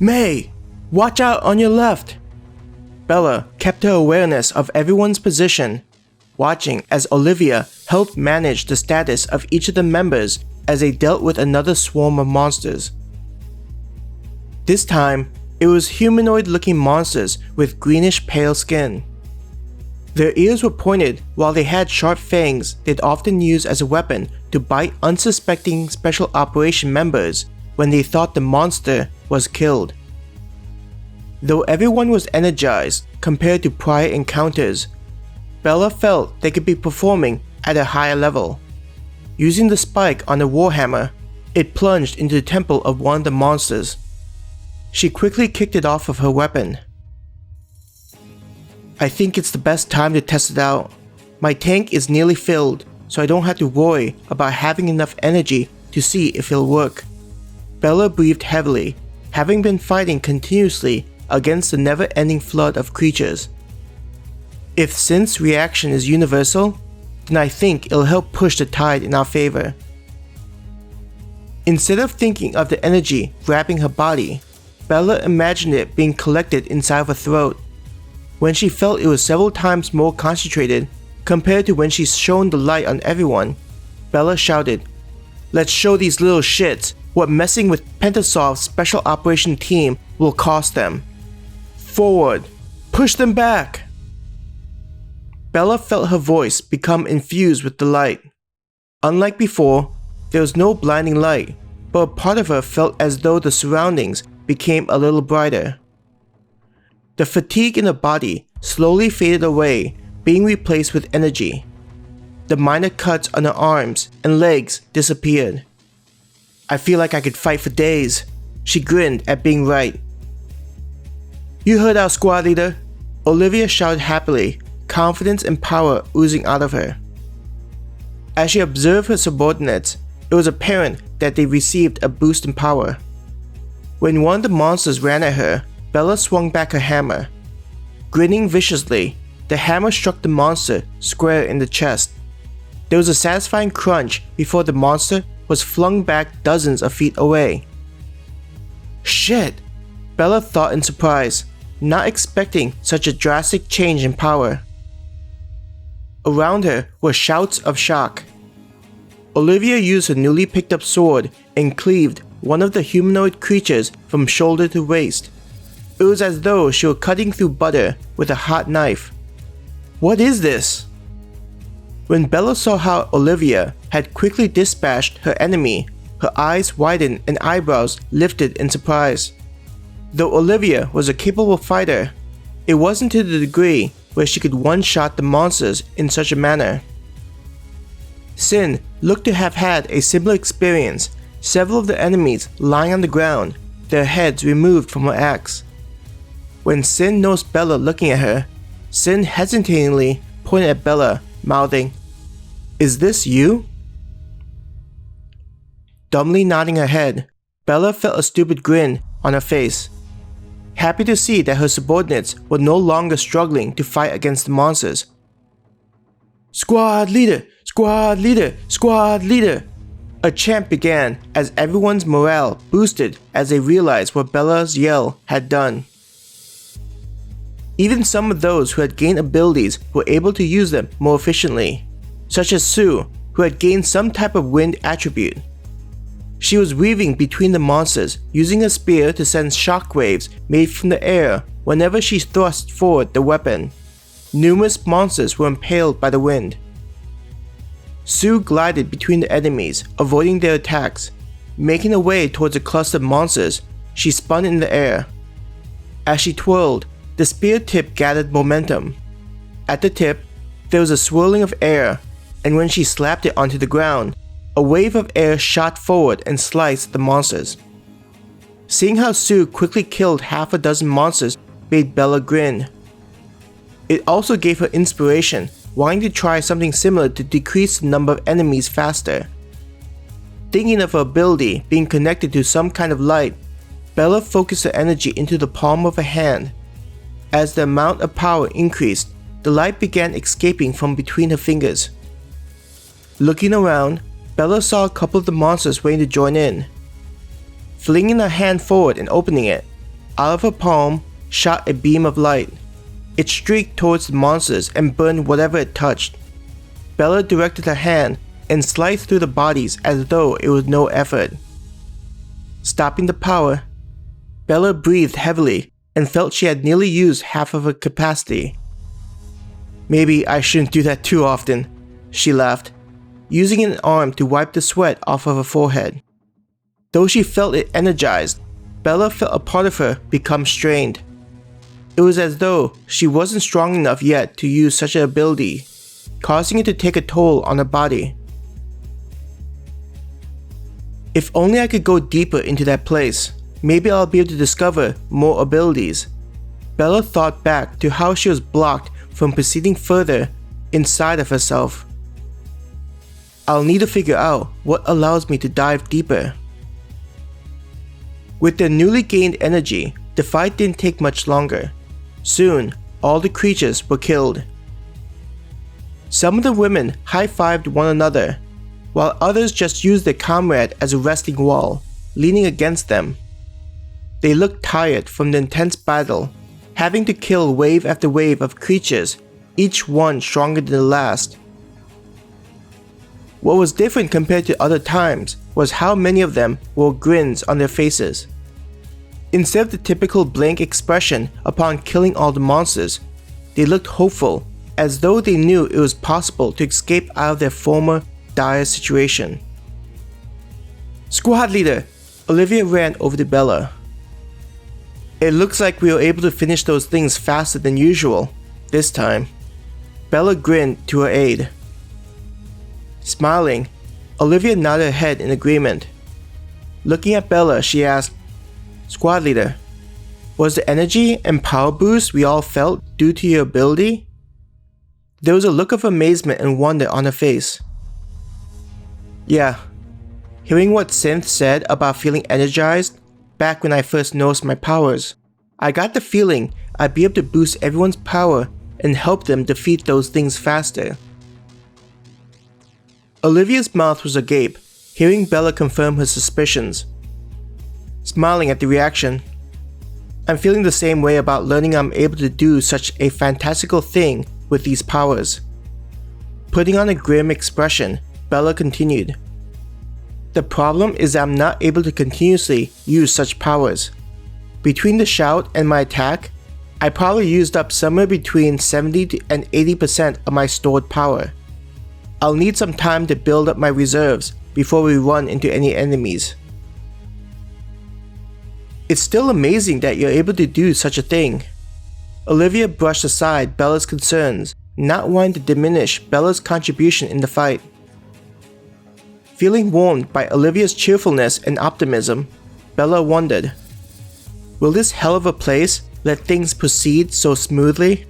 May, watch out on your left! Bella kept her awareness of everyone's position, watching as Olivia helped manage the status of each of the members as they dealt with another swarm of monsters. This time, it was humanoid-looking monsters with greenish pale skin. Their ears were pointed while they had sharp fangs they'd often use as a weapon to bite unsuspecting special operation members when they thought the monster was killed. Though everyone was energized compared to prior encounters, Bella felt they could be performing at a higher level. Using the spike on the warhammer, it plunged into the temple of one of the monsters. She quickly kicked it off of her weapon. I think it's the best time to test it out. My tank is nearly filled, so I don't have to worry about having enough energy to see if it'll work. Bella breathed heavily, having been fighting continuously against the never-ending flood of creatures. If Sin's reaction is universal, then I think it'll help push the tide in our favor. Instead of thinking of the energy wrapping her body, Bella imagined it being collected inside of her throat. When she felt it was several times more concentrated compared to when she shone the light on everyone, Bella shouted, "Let's show these little shits what messing with Pentasoft's special operation team will cost them. Forward! Push them back!" Bella felt her voice become infused with the light. Unlike before, there was no blinding light, but a part of her felt as though the surroundings became a little brighter. The fatigue in her body slowly faded away, being replaced with energy. The minor cuts on her arms and legs disappeared. "I feel like I could fight for days," she grinned at being right. "You heard our squad leader," Olivia shouted happily, confidence and power oozing out of her. As she observed her subordinates, it was apparent that they received a boost in power. When one of the monsters ran at her, Bella swung back her hammer. Grinning viciously, the hammer struck the monster square in the chest. There was a satisfying crunch before the monster was flung back dozens of feet away. "Shit!" Bella thought in surprise, not expecting such a drastic change in power. Around her were shouts of shock. Olivia used her newly picked up sword and cleaved one of the humanoid creatures from shoulder to waist. It was as though she were cutting through butter with a hot knife. "What is this?" When Bella saw how Olivia had quickly dispatched her enemy, her eyes widened and eyebrows lifted in surprise. Though Olivia was a capable fighter, it wasn't to the degree where she could one-shot the monsters in such a manner. Sin looked to have had a similar experience, several of the enemies lying on the ground, their heads removed from her axe. When Sin noticed Bella looking at her, Sin hesitatingly pointed at Bella, mouthing, "Is this you?" Dumbly nodding her head, Bella felt a stupid grin on her face, happy to see that her subordinates were no longer struggling to fight against the monsters. "Squad leader! Squad leader! Squad leader!" A chant began as everyone's morale boosted as they realized what Bella's yell had done. Even some of those who had gained abilities were able to use them more efficiently, such as Sue, who had gained some type of wind attribute. She was weaving between the monsters, using a spear to send shockwaves made from the air whenever she thrust forward the weapon. Numerous monsters were impaled by the wind. Sue glided between the enemies, avoiding their attacks. Making her way towards a cluster of monsters, she spun in the air. As she twirled, the spear tip gathered momentum. At the tip, there was a swirling of air, and when she slapped it onto the ground, a wave of air shot forward and sliced the monsters. Seeing how Sue quickly killed half a dozen monsters made Bella grin. It also gave her inspiration, wanting to try something similar to decrease the number of enemies faster. Thinking of her ability being connected to some kind of light, Bella focused her energy into the palm of her hand. As the amount of power increased, the light began escaping from between her fingers. Looking around, Bella saw a couple of the monsters waiting to join in. Flinging her hand forward and opening it, Out of her palm shot a beam of light. It streaked towards the monsters and burned whatever it touched. Bella directed her hand and sliced through the bodies as though it was no effort. Stopping the power, Bella breathed heavily and felt she had nearly used half of her capacity. Maybe I shouldn't do that too often, she laughed, using an arm to wipe the sweat off of her forehead. Though she felt it energized, Bella felt a part of her become strained. It was as though she wasn't strong enough yet to use such an ability, causing it to take a toll on her body. If only I could go deeper into that place, maybe I'll be able to discover more abilities. Bella thought back to how she was blocked from proceeding further inside of herself. I'll need to figure out what allows me to dive deeper. With their newly gained energy, the fight didn't take much longer. Soon, all the creatures were killed. Some of the women high-fived one another, while others just used their comrade as a resting wall, leaning against them. They looked tired from the intense battle, having to kill wave after wave of creatures, each one stronger than the last. What was different compared to other times was how many of them wore grins on their faces. Instead of the typical blank expression upon killing all the monsters, they looked hopeful, as though they knew it was possible to escape out of their former dire situation. Squad leader! Olivia ran over to Bella. It looks like we were able to finish those things faster than usual, this time. Bella grinned to her aide. Smiling, Olivia nodded her head in agreement. Looking at Bella, she asked, Squad leader, was the energy and power boost we all felt due to your ability? There was a look of amazement and wonder on her face. Yeah, hearing what Synth said about feeling energized back when I first noticed my powers, I got the feeling I'd be able to boost everyone's power and help them defeat those things faster. Olivia's mouth was agape, hearing Bella confirm her suspicions. Smiling at the reaction, I'm feeling the same way about learning I'm able to do such a fantastical thing with these powers. Putting on a grim expression, Bella continued. The problem is that I'm not able to continuously use such powers. Between the shout and my attack, I probably used up somewhere between 70 and 80% of my stored power. I'll need some time to build up my reserves before we run into any enemies. It's still amazing that you're able to do such a thing. Olivia brushed aside Bella's concerns, not wanting to diminish Bella's contribution in the fight. Feeling warmed by Olivia's cheerfulness and optimism, Bella wondered, will this hell of a place let things proceed so smoothly?